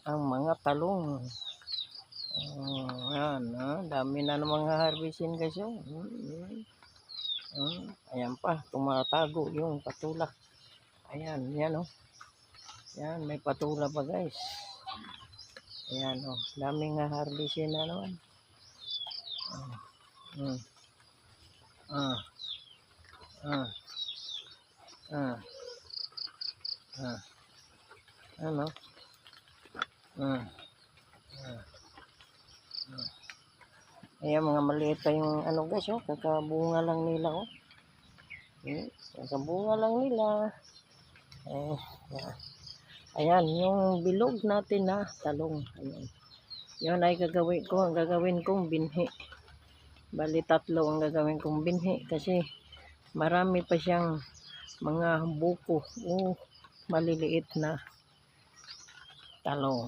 ang mga talong. Yan, dami na ng mga harvestin guys. Ayan pa, tumatago yung patula. Ayan, yan Yan, may patula pa guys. Ayan daming nga harvestin na naman. Uh, uh, uh, uh, uh, ano? Ayan, mga maliit pa yung guys, kakabunga lang nila, kakabunga lang nila. Ayan, yung bilog natin na talong. Ayan. Yun ay gagawin kong binhi. Bali 3 ang gagawin kong binhi kasi marami pa siyang mga buko o maliliit na talong.